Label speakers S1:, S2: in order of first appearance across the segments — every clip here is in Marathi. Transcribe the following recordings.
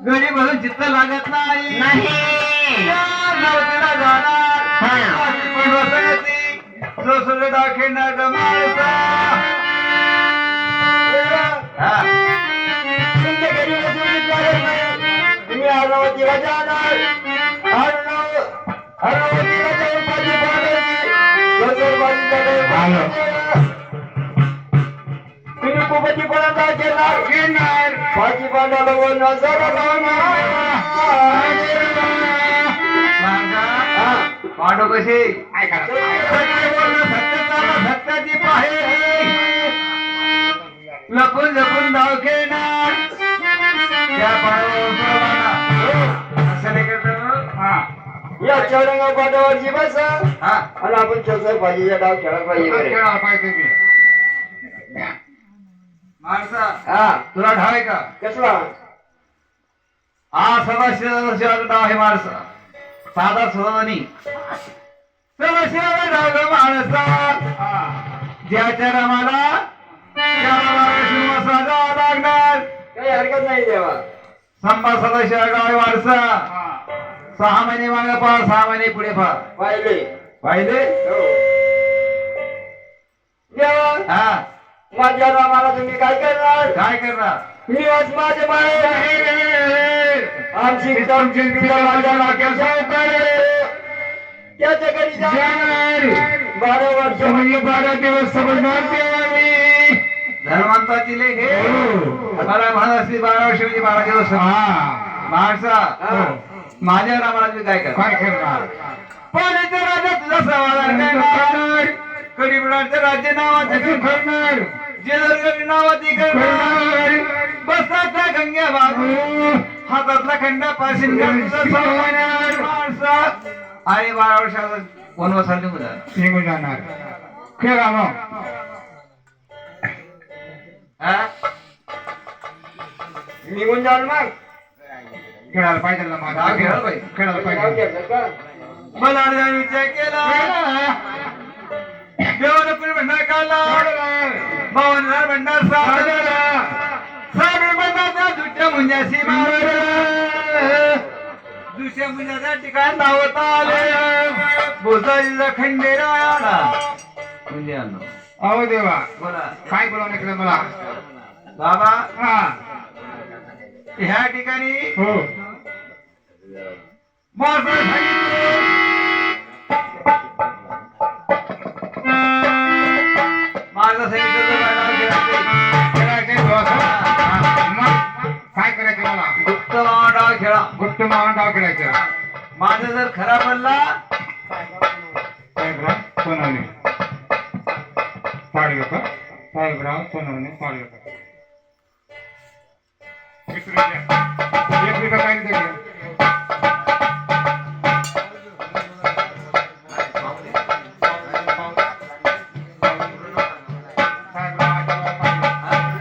S1: घरी बसून चित्त लागत नाही
S2: नाही
S1: नवतीला जाणार पण बसायची जो सुरडा खेळणार गमाळसा
S2: तुमच्या घरी बसून लागत नाही तुम्ही अमरावतीला जाणार अमरावतीला जाऊन भाजी तुम्ही कुपची पळाला घेणार भाजीपाल्याला
S1: पाठव कशी सत्याची पाहे लपून लपून धाव खेळणार त्या
S2: या चौरंगा पाटावरची बस आणि आपण चौसर भाजीचा डाव खेळायला पाहिजे
S1: माणसा तुला ढाव आहे का
S2: कसला
S1: हा सदाशिवाचा डाव आहे माणसा साधा सुद्धा नाही सदाशिवाचा डाव ग माणसा ज्याच्या रमाला साधा लागणार
S2: काही हरकत नाही देवा
S1: संभा सदाशिवा डाव आहे माणसा 6 महिने मागे पहा 6 महिने पुढे पहा
S2: पाहिले
S1: पाहिले
S2: देवा
S1: हा
S2: माझ्या रामाला तुम्ही काय करणार
S1: काय करणार
S2: मी आज माझे बाहेर आमची माझ्या नाक्याचा त्याच्या घरी जाणार 12 वर्ष म्हणजे 12 दिवस समजणार
S1: धर्मांताची लेख मला म्हणत असली 12 वर्ष म्हणजे 12 दिवस माणसा माझ्या रामाला तुम्ही काय करणार पाण्याचा राजा तुझा समाधान करणार करीबनाचं राज्य नावाचं करणार जेलर नावाची करणार बसाचा गंग्या बाबू हातातला खंडा पाशीन माणसा आणि 12 वर्षाचा वनवासाला निघून जाणार खेळा मग
S2: निघून जाल मग
S1: खेळायला पाहिजे ना खेळायला पाहिजे मला विचार केला देवाने पुढे भंडार काढला भवनदार भंडार साबण भंडारचा दुसऱ्या मुंजाशी दुसऱ्या मुंजाच्या ठिकाण धावत आले भोसाजीचा खंडेरा आला म्हणजे अहो देवा बोला काय बोलावं केलं मला बाबा ह्या ठिकाणी हो माझं काय करायचं मला गुप्त मावडाव खेळा गुप्त मावडाव खेळायचं माझं जर खरा पडला साहेबराव सोनवणे साडेकर साहेबराव सोनवणे साडेकर एक काय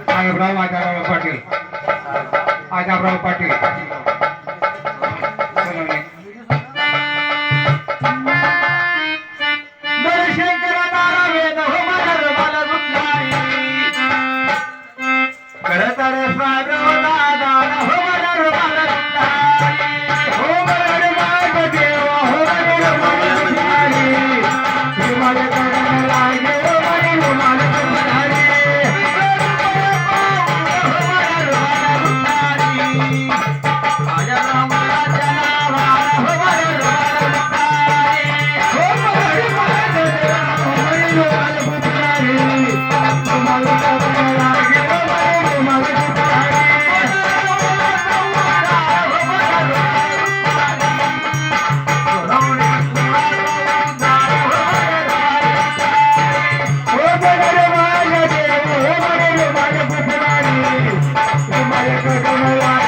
S1: साहेबराव आजाराव पाटील आजाबराव पाटील
S2: Come on,